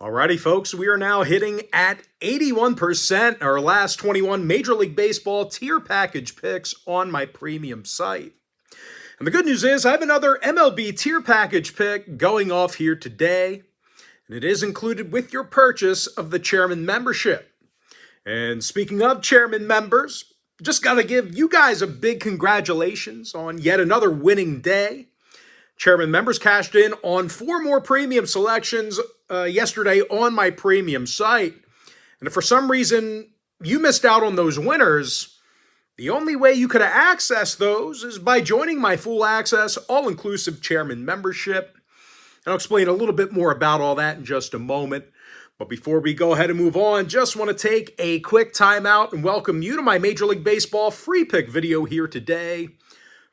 Alrighty, folks, we are now hitting at 81% our last 21 Major League Baseball tier package picks on my premium site. And the good news is I have another MLB tier package pick going off here today, and it is included with your purchase of the Chairman membership. And speaking of Chairman members, just got to give you guys a big congratulations on yet another winning day. Chairman members cashed in on 4 more premium selections yesterday on my premium site. And if for some reason you missed out on those winners, the only way you could access those is by joining my full access, all-inclusive Chairman membership. And I'll explain a little bit more about all that in just a moment. But before we go ahead and move on, just want to take a quick time out and welcome you to my Major League Baseball free pick video here today.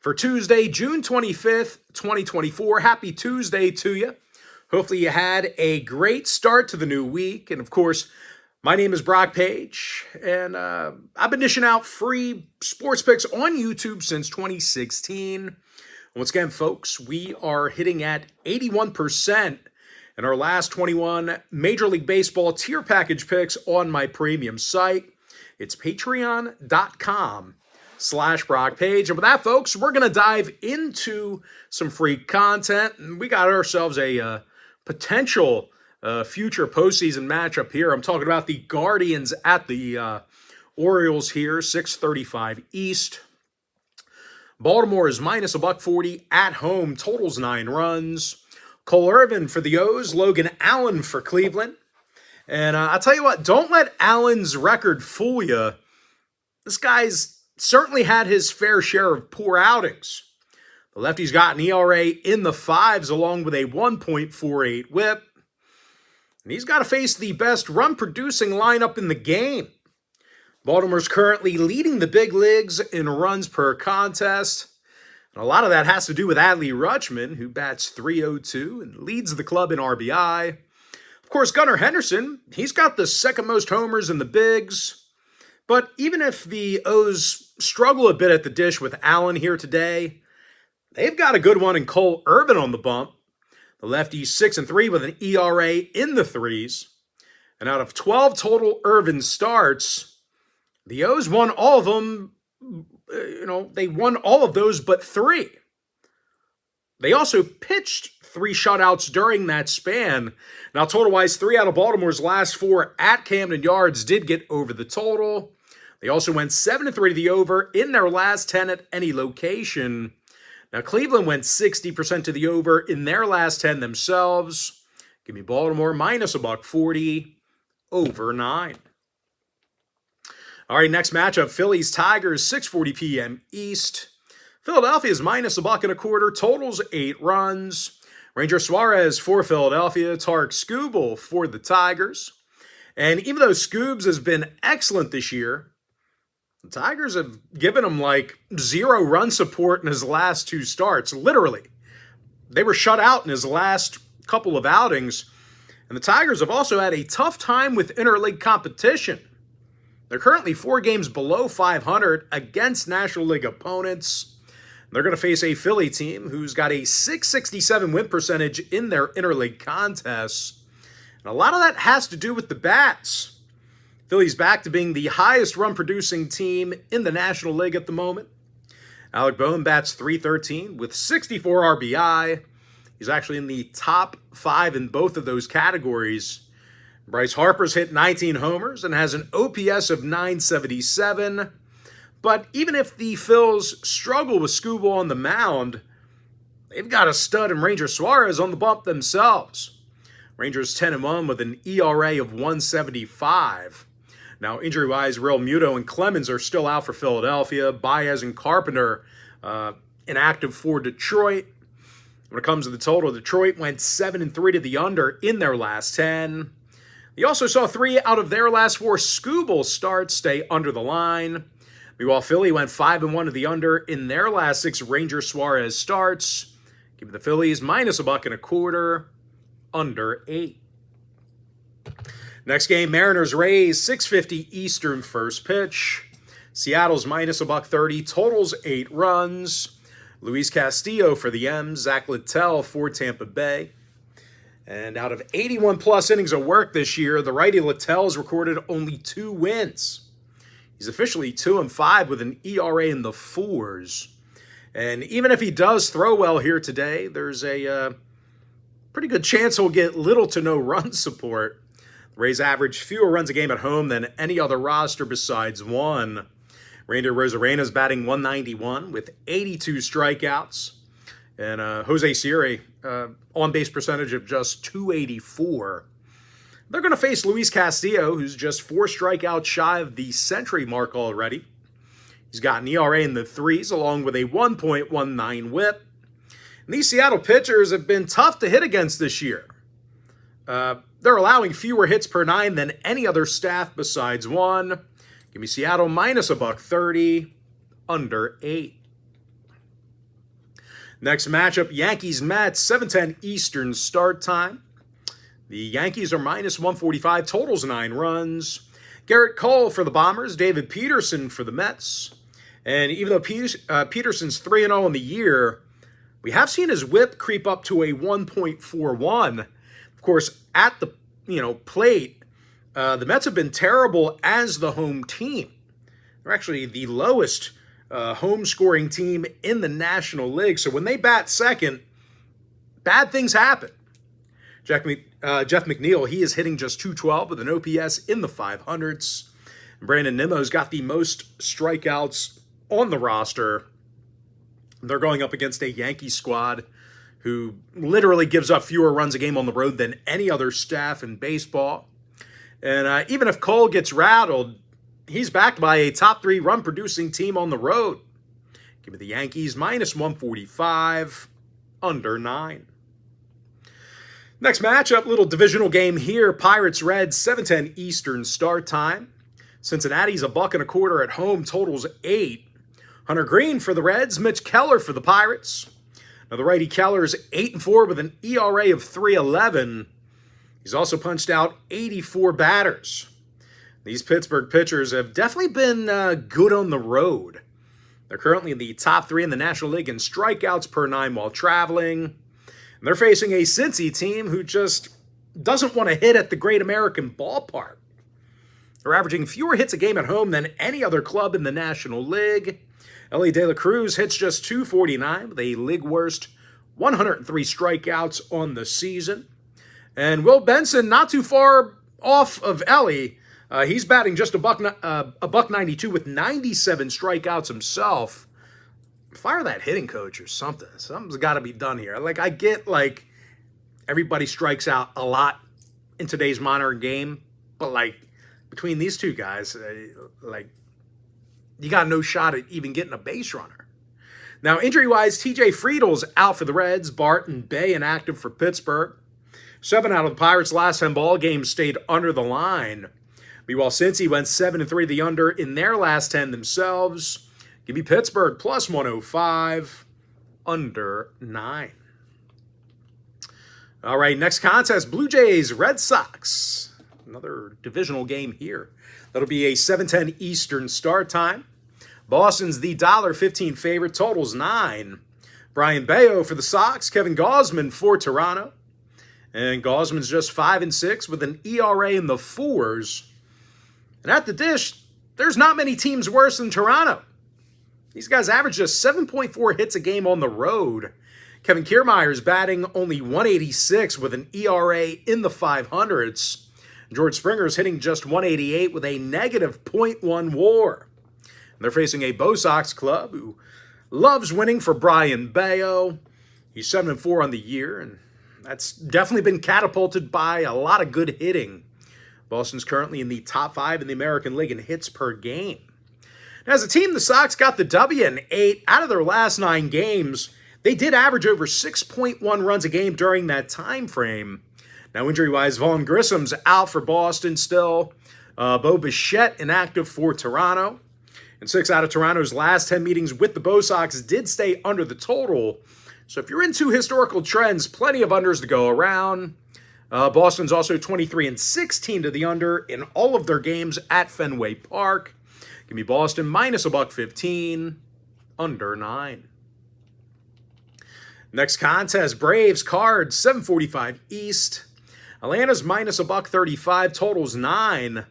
For Tuesday, June 25th, 2024. Happy Tuesday to you. Hopefully you had a great start to the new week. And of course, my name is Brock Page, and I've been dishing out free sports picks on YouTube since 2016. Once again, folks, we are hitting at 81% in our last 21 Major League Baseball tier package picks on my premium site. It's patreon.com/Brock Page. And with that, folks, we're going to dive into some free content. And we got ourselves a potential future postseason matchup here. I'm talking about the Guardians at the Orioles here, 635 East. Baltimore is minus $140 at home. Totals 9 runs. Cole Irvin for the O's. Logan Allen for Cleveland. And I'll tell you what, don't let Allen's record fool you. This guy's certainly had his fair share of poor outings. The lefty's got an ERA in the 5s along with a 1.48 whip. And he's got to face the best run-producing lineup in the game. Baltimore's currently leading the big leagues in runs per contest. And a lot of that has to do with Adley Rutschman, who bats .302 and leads the club in RBI. Of course, Gunnar Henderson, he's got the second most homers in the bigs. But even if the O's struggle a bit at the dish with Allen here today, they've got a good one in Cole Irvin on the bump. The lefty's 6-3 with an ERA in the 3s. And out of 12 total Irvin starts, the O's won all of them. They won all of those but 3. They also pitched 3 shutouts during that span. Now, total-wise, 3 out of Baltimore's last 4 at Camden Yards did get over the total. They also went 7-3 to the over in their last 10 at any location. Now, Cleveland went 60% to the over in their last 10 themselves. Give me Baltimore minus $140, over 9. All right, next matchup, Phillies Tigers, 6:40 p.m. East. Philadelphia's minus $1.25, totals 8 runs. Ranger Suarez for Philadelphia, Tarek Skubal for the Tigers. And even though Scoobs has been excellent this year, the Tigers have given him like 0 run support in his last 2 starts, literally. They were shut out in his last couple of outings. And the Tigers have also had a tough time with interleague competition. They're currently 4 games below 500 against National League opponents. They're going to face a Philly team who's got a .667 win percentage in their interleague contests. And a lot of that has to do with the bats. Philly's back to being the highest run-producing team in the National League at the moment. Alec Bohm bats .313 with 64 RBI. He's actually in the top 5 in both of those categories. Bryce Harper's hit 19 homers and has an OPS of .977. But even if the Phils struggle with Skubal on the mound, they've got a stud in Ranger Suarez on the bump themselves. Rangers 10-1 with an ERA of 1.75. Now, injury-wise, Real Muto and Clemens are still out for Philadelphia. Baez and Carpenter inactive for Detroit. When it comes to the total, Detroit went 7-3 to the under in their last 10. They also saw 3 out of their last 4 Skubal starts stay under the line. Meanwhile, Philly went 5-1 to the under in their last 6 Ranger Suarez starts. Give me the Phillies minus $1.25, under 8. Next game, Mariners Rays, 6:50 Eastern first pitch. Seattle's minus $1.30, totals 8 runs. Luis Castillo for the M's, Zach Littell for Tampa Bay. And out of 81 plus innings of work this year, the righty Littell's recorded only 2 wins. He's officially 2-5 with an ERA in the 4s. And even if he does throw well here today, there's a pretty good chance he'll get little to no run support. The Rays average fewer runs a game at home than any other roster besides one. Randy Rosarena's batting .191 with 82 strikeouts. And Jose Siri, on-base percentage of just .284. They're going to face Luis Castillo, who's just 4 strikeouts shy of the century mark already. He's got an ERA in the 3s, along with a 1.19 whip. And these Seattle pitchers have been tough to hit against this year. They're allowing fewer hits per 9 than any other staff besides one. Give me Seattle minus a $1.30, under 8. Next matchup, Yankees-Mets, 7:10 Eastern start time. The Yankees are minus 145, totals 9 runs. Garrett Cole for the Bombers, David Peterson for the Mets. And even though Peterson's 3-0 in the year, we have seen his whip creep up to a 1.41. Of course, at the plate, the Mets have been terrible as the home team. They're actually the lowest home scoring team in the National League. So when they bat second, bad things happen. Jeff McNeil, he is hitting just .212 with an OPS in the 500s. Brandon Nimmo's got the most strikeouts on the roster. They're going up against a Yankee squad who literally gives up fewer runs a game on the road than any other staff in baseball. And even if Cole gets rattled, he's backed by a top 3 run-producing team on the road. Give me the Yankees minus 145, under 9. Next matchup, little divisional game here. Pirates-Reds, 7:10 Eastern start time. Cincinnati's $1.25 at home, totals 8. Hunter Green for the Reds, Mitch Keller for the Pirates. Now the righty Keller's 8-4 with an ERA of 3.11. He's also punched out 84 batters. These Pittsburgh pitchers have definitely been good on the road. They're currently in the top 3 in the National League in strikeouts per 9 while traveling. And they're facing a Cincy team who just doesn't want to hit at the Great American Ballpark. They're averaging fewer hits a game at home than any other club in the National League. Ellie De La Cruz hits just .249 with a league-worst 103 strikeouts on the season. And Will Benson, not too far off of Ellie, he's batting just a $192 with 97 strikeouts himself. Fire that hitting coach or something. Something's got to be done here. I get, everybody strikes out a lot in today's modern game, but, between these two guys, you got no shot at even getting a base runner. Now, injury-wise, TJ Friedel's out for the Reds. Barton Bay inactive for Pittsburgh. 7 out of the Pirates' last 10 ball games stayed under the line. Meanwhile, Cincy went 7-3 the under in their last 10 themselves. Give me Pittsburgh plus 105, under 9. All right, next contest, Blue Jays, Red Sox. Another divisional game here. That'll be a 7:10 Eastern start time. Boston's the $1.15 favorite, totals 9. Brian Bayo for the Sox, Kevin Gausman for Toronto. And Gausman's just 5-6 with an ERA in the 4s. And at the dish, there's not many teams worse than Toronto. These guys average just 7.4 hits a game on the road. Kevin Kiermaier's batting only .186 with an ERA in the 500s. George Springer's hitting just .188 with a negative .1 WAR. And they're facing a Bo Sox club who loves winning for Brian Bayo. He's 7-4 on the year, and that's definitely been catapulted by a lot of good hitting. Boston's currently in the top 5 in the American League in hits per game. Now, as a team, the Sox got the W in 8 out of their last 9 games. They did average over 6.1 runs a game during that time frame. Now, injury-wise, Vaughn Grissom's out for Boston still. Bo Bichette inactive for Toronto. And 6 out of Toronto's last 10 meetings with the Bo Sox did stay under the total. So if you're into historical trends, plenty of unders to go around. Boston's also 23-16 to the under in all of their games at Fenway Park. Give me Boston minus a $1.15, under 9. Next contest, Braves, Cards, 7:45 East. Atlanta's minus a $1.35, totals 9.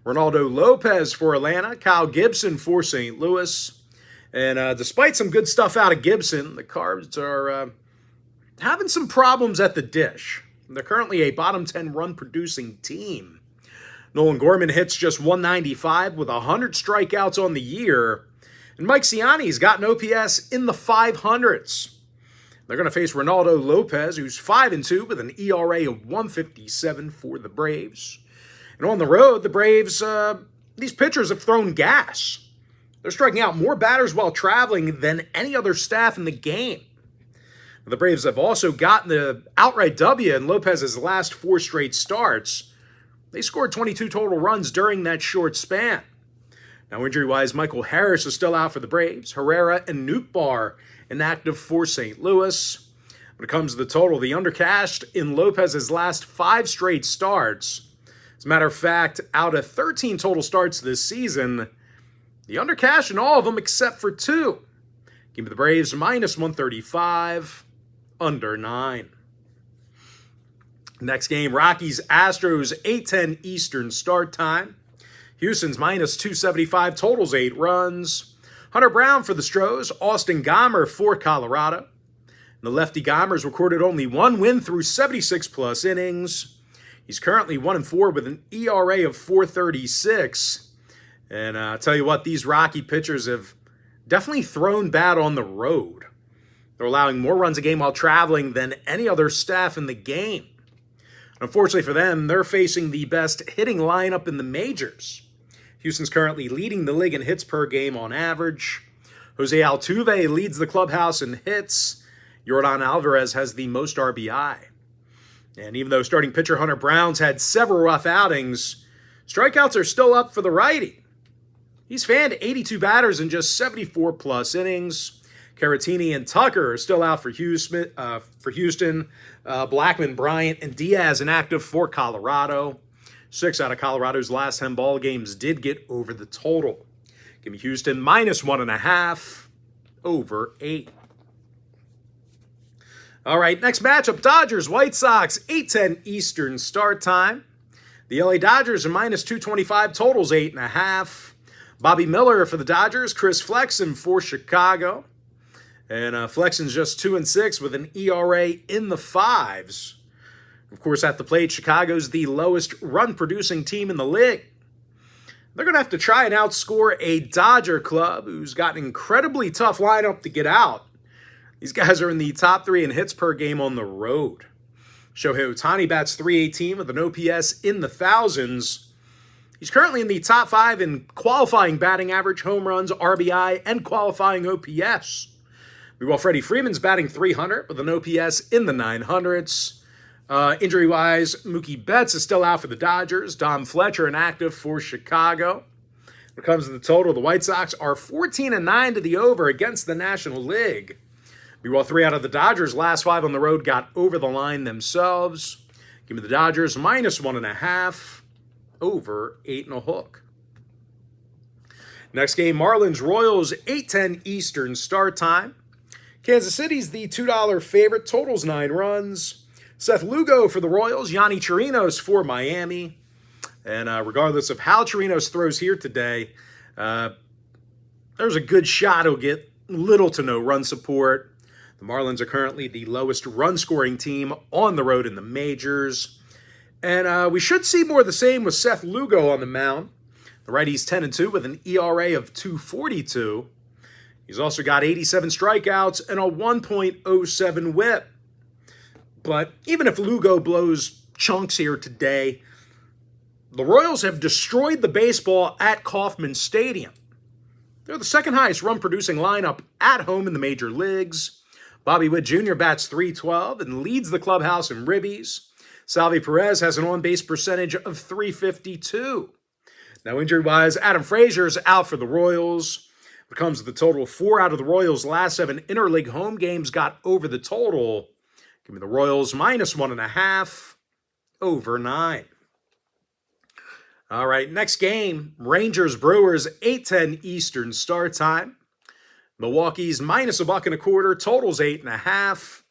Ronaldo Lopez for Atlanta, Kyle Gibson for St. Louis. And despite some good stuff out of Gibson, the Cards are having some problems at the dish. They're currently a bottom 10 run producing team. Nolan Gorman hits just 195 with 100 strikeouts on the year. And Mike Ciani's got an OPS in the 500s. They're going to face Ronaldo Lopez, who's 5-2 with an ERA of 157 for the Braves. And on the road, the Braves, these pitchers have thrown gas. They're striking out more batters while traveling than any other staff in the game. The Braves have also gotten the outright W in Lopez's last 4 straight starts. They scored 22 total runs during that short span. Now, injury-wise, Michael Harris is still out for the Braves. Herrera and Nootbaar inactive for St. Louis. When it comes to the total, the undercashed in Lopez's last 5 straight starts. As a matter of fact, out of 13 total starts this season, the undercashed in all of them except for 2. Give me the Braves minus 135, under 9. Next game, Rockies, Astros, 8:10 Eastern start time. Houston's minus 275, totals 8 runs. Hunter Brown for the Stros, Austin Gomber for Colorado. And the lefty Gombers recorded only 1 win through 76-plus innings. He's currently 1-4 with an ERA of 4.36. And I'll tell you what, these Rocky pitchers have definitely thrown bad on the road. They're allowing more runs a game while traveling than any other staff in the game. Unfortunately for them, they're facing the best hitting lineup in the majors. Houston's currently leading the league in hits per game on average. Jose Altuve leads the clubhouse in hits. Yordan Alvarez has the most RBI. And even though starting pitcher Hunter Brown's had several rough outings, strikeouts are still up for the righty. He's fanned 82 batters in just 74-plus innings. Caratini and Tucker are still out for Houston. Blackman, Bryant, and Diaz inactive for Colorado. 6 out of Colorado's last 10 ball games did get over the total. Give me Houston minus 1.5, over 8. All right, next matchup, Dodgers, White Sox, 8:10 Eastern start time. The LA Dodgers are minus 225, totals 8.5. Bobby Miller for the Dodgers, Chris Flexen for Chicago. And Flexen's just 2-6 with an ERA in the 5s. Of course, at the plate, Chicago's the lowest run-producing team in the league. They're going to have to try and outscore a Dodger club who's got an incredibly tough lineup to get out. These guys are in the top 3 in hits per game on the road. Shohei Ohtani bats .318 with an OPS in the thousands. He's currently in the top 5 in qualifying batting average, home runs, RBI, and qualifying OPS. Meanwhile, Freddie Freeman's batting .300 with an OPS in the 900s. Injury-wise, Mookie Betts is still out for the Dodgers. Dom Fletcher inactive for Chicago. When it comes to the total, the White Sox are 14-9 to the over against the National League. Meanwhile, 3 out of the Dodgers' last 5 on the road got over the line themselves. Give me the Dodgers minus 1.5, over 8.5. Next game, Marlins, Royals, 8:10 Eastern start time. Kansas City's the $2 favorite, totals 9 runs. Seth Lugo for the Royals, Yanni Chirinos for Miami. And regardless of how Chirinos throws here today, there's a good shot he'll get little to no run support. The Marlins are currently the lowest run-scoring team on the road in the majors. And we should see more of the same with Seth Lugo on the mound. The righty's 10-2 with an ERA of 2.42. He's also got 87 strikeouts and a 1.07 whip. But even if Lugo blows chunks here today, the Royals have destroyed the baseball at Kauffman Stadium. They're the second highest run-producing lineup at home in the major leagues. Bobby Witt Jr. bats .312 and leads the clubhouse in ribbies. Salvi Perez has an on-base percentage of .352. Now, injury-wise, Adam Frazier is out for the Royals. When it comes to the total, 4 out of the Royals' last 7 interleague home games got over the total. Give me the Royals minus 1.5, over 9. All right, next game, Rangers, Brewers, 8:10 Eastern start time. Milwaukee's minus $1.25, totals 8.5.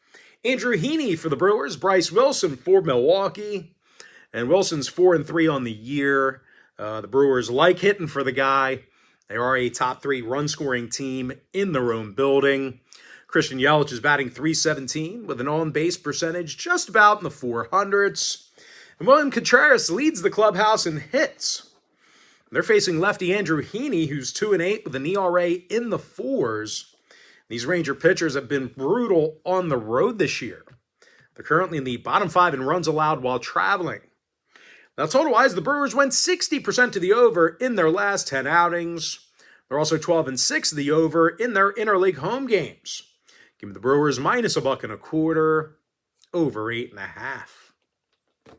Andrew Heaney for the Brewers, Bryce Wilson for Milwaukee, and Wilson's 4-3 on the year. The Brewers like hitting for the guy. They are a top 3 run-scoring team in their own building. Christian Yelich is batting .317 with an on-base percentage just about in the 400s. And William Contreras leads the clubhouse in hits. They're facing lefty Andrew Heaney, who's 2-8 with an ERA in the 4s. These Ranger pitchers have been brutal on the road this year. They're currently in the bottom 5 in runs allowed while traveling. Now, total-wise, the Brewers went 60% to the over in their last 10 outings. They're also 12-6 to the over in their interleague home games. Give me the Brewers minus $1.25, over 8.5.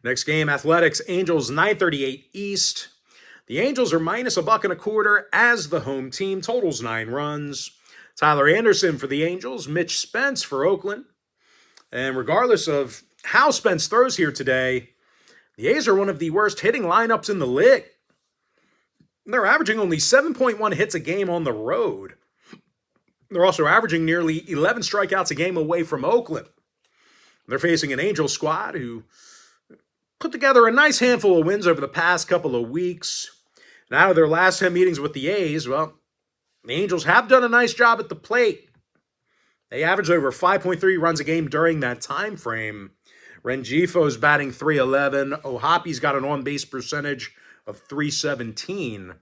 Next game, Athletics, Angels, 9:38 East. The Angels are minus $1.25 as the home team. Totals 9 runs. Tyler Anderson for the Angels, Mitch Spence for Oakland. And regardless of how Spence throws here today, the A's are one of the worst hitting lineups in the league. They're averaging only 7.1 hits a game on the road. They're also averaging nearly 11 strikeouts a game away from Oakland. They're facing an Angels squad who put together a nice handful of wins over the past couple of weeks. And out of their last 10 meetings with the A's, well, the Angels have done a nice job at the plate. They averaged over 5.3 runs a game during that time frame. Rengifo's batting .311. Ohapi's got an on-base percentage of .317.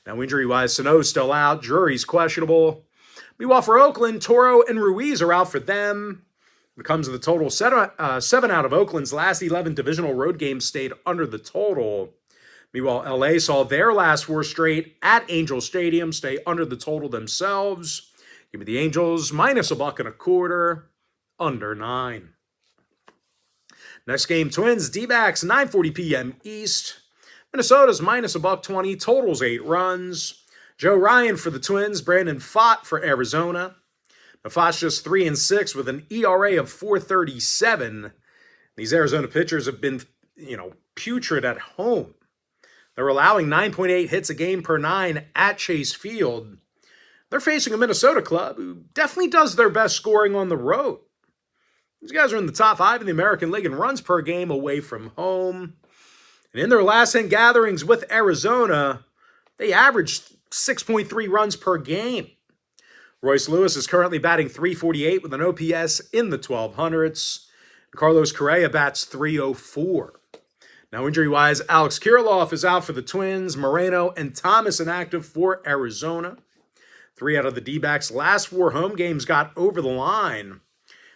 Now, injury-wise, Sano's still out. Drury's questionable. Meanwhile, for Oakland, Toro and Ruiz are out for them. When it comes to the total, 7 out of Oakland's last 11 divisional road games stayed under the total. Meanwhile, LA saw their last 4 straight at Angel Stadium stay under the total themselves. Give me the Angels minus $1.25, under 9. Next game, Twins, D-backs, 9:40 p.m. East. Minnesota's minus $1.20, totals 8 runs. Joe Ryan for the Twins, Brandon Pfaadt for Arizona. Now, Pfaadt's just 3-6 with an ERA of .437. These Arizona pitchers have been, putrid at home. They're allowing 9.8 hits a game per 9 at Chase Field. They're facing a Minnesota club who definitely does their best scoring on the road. These guys are in the top 5 in the American League in runs per game away from home. And in their last 10 gatherings with Arizona, they averaged 6.3 runs per game. Royce Lewis is currently batting .348 with an OPS in the 1200s. Carlos Correa bats .304. Now, injury-wise, Alex Kirilloff is out for the Twins. Moreno and Thomas inactive for Arizona. 3 out of the D-backs' last 4 home games got over the line.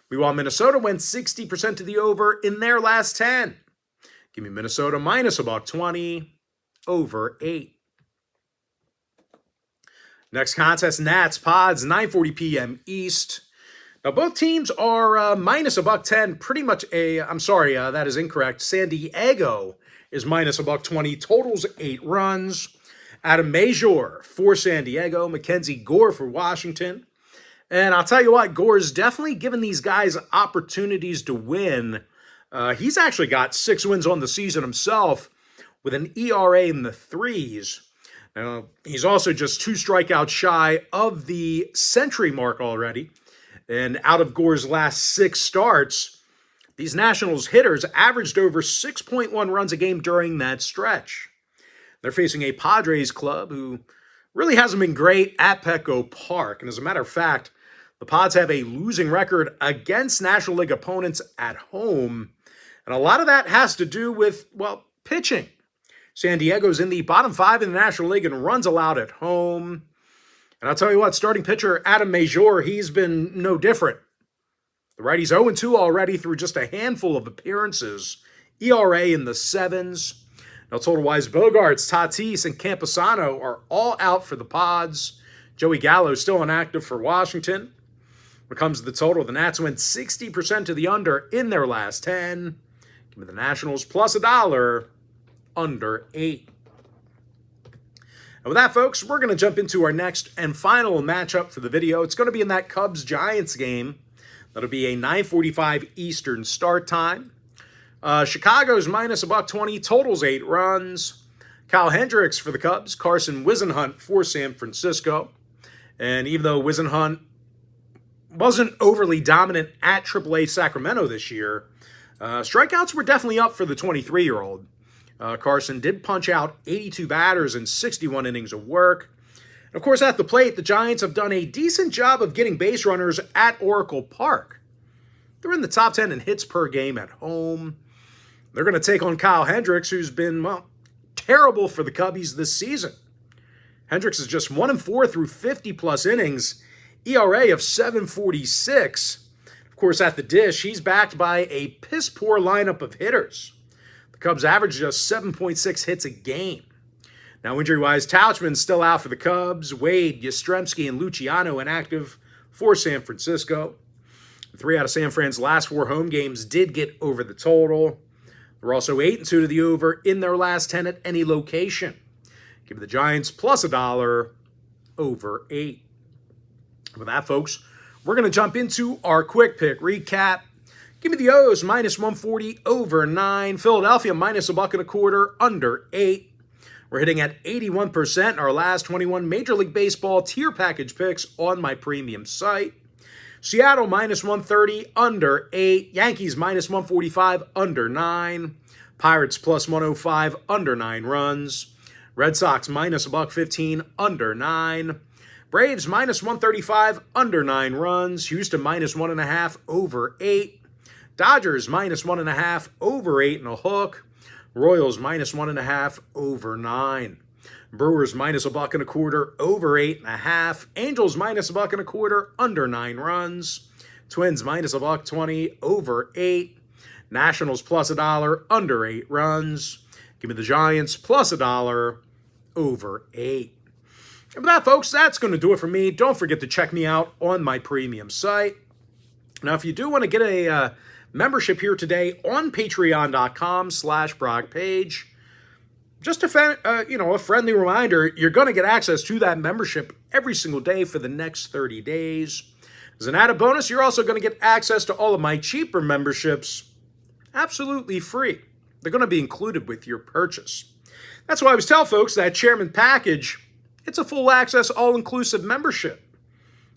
Meanwhile, Minnesota went 60% to the over in their last 10. Give me Minnesota minus $1.20, over 8. Next contest, Nats, Pods, 9:40 p.m. East. Now, both teams are minus $1.10, pretty much that is incorrect. San Diego is minus $1.20, totals 8 runs. Adam Major for San Diego, Mackenzie Gore for Washington. And I'll tell you what, Gore's definitely given these guys opportunities to win. He's actually got 6 wins on the season himself with an ERA in the 3s. Now, he's also just 2 strikeouts shy of the century mark already. And out of Gore's last 6 starts, these Nationals hitters averaged over 6.1 runs a game during that stretch. They're facing a Padres club who really hasn't been great at Petco Park. And as a matter of fact, the Pods have a losing record against National League opponents at home. And a lot of that has to do with, pitching. San Diego's in the bottom 5 in the National League in runs allowed at home. And I'll tell you what, starting pitcher Adam Major, he's been no different. The righty's 0-2 already through just a handful of appearances. ERA in the 7s. Now, total-wise, Bogarts, Tatis, and Camposano are all out for the Pods. Joey Gallo still inactive for Washington. When it comes to the total, the Nats went 60% to the under in their last 10. Give me the Nationals plus $1, under 8. And with that, folks, we're going to jump into our next and final matchup for the video. It's going to be in that Cubs-Giants game. That'll be a 9:45 Eastern start time. Chicago's minus $1.20, totals 8 runs. Kyle Hendricks for the Cubs, Carson Whisenhunt for San Francisco. And even though Whisenhunt wasn't overly dominant at AAA Sacramento this year, strikeouts were definitely up for the 23-year-old. Carson did punch out 82 batters in 61 innings of work. And of course, at the plate, the Giants have done a decent job of getting base runners at Oracle Park. They're in the top 10 in hits per game at home. They're going to take on Kyle Hendricks, who's been, well, terrible for the Cubbies this season. Hendricks is just 1-4 through 50-plus innings, ERA of 7.46. Of course, at the dish, he's backed by a piss-poor lineup of hitters. The Cubs average just 7.6 hits a game. Now, injury-wise, Tauchman's still out for the Cubs. Wade, Yastrzemski, and Luciano inactive for San Francisco. 3 out of San Fran's last 4 home games did get over the total. They're also 8-2 to the over in their last 10 at any location. Give the Giants plus $1 over 8. With that, folks, we're going to jump into our quick pick recap. Give me the O's minus 140 over 9. Philadelphia minus $1.25 under 8. We're hitting at 81% in our last 21 Major League Baseball tier package picks on my premium site. Seattle minus 130 under 8. Yankees minus 145 under 9. Pirates plus 105 under 9 runs. Red Sox minus $1.15 under 9. Braves minus 135 under 9 runs. Houston minus 1.5 over 8. Dodgers minus 1.5 over 8.5. Royals minus 1.5 over 9. Brewers minus $1.25 over 8.5. Angels minus $1.25 under 9 runs. Twins minus $1.20 over 8. Nationals plus $1 under 8 runs. Give me the Giants plus $1 over 8. And with that, folks, that's going to do it for me. Don't forget to check me out on my premium site. Now, if you do want to get a membership here today on patreon.com/BrockPage, just a friendly reminder, you're going to get access to that membership every single day for the next 30 days. As an added bonus, you're also going to get access to all of my cheaper memberships absolutely free. They're going to be included with your purchase. That's why I always tell folks that Chairman Package, it's a full access, all-inclusive membership.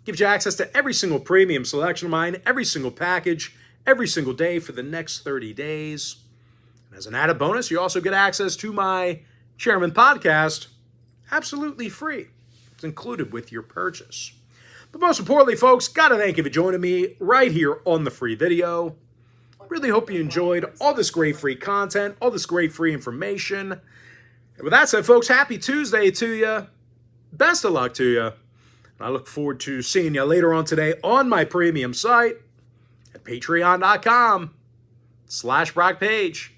Gives you access to every single premium selection of mine, every single package, every single day for the next 30 days. And as an added bonus, you also get access to my Chairman Podcast absolutely free. It's included with your purchase. But most importantly, folks, got to thank you for joining me right here on the free video. Really hope you enjoyed all this great free content, all this great free information. And with that said, folks, happy Tuesday to you. Best of luck to you. And I look forward to seeing you later on today on my premium site at patreon.com/BrockPage.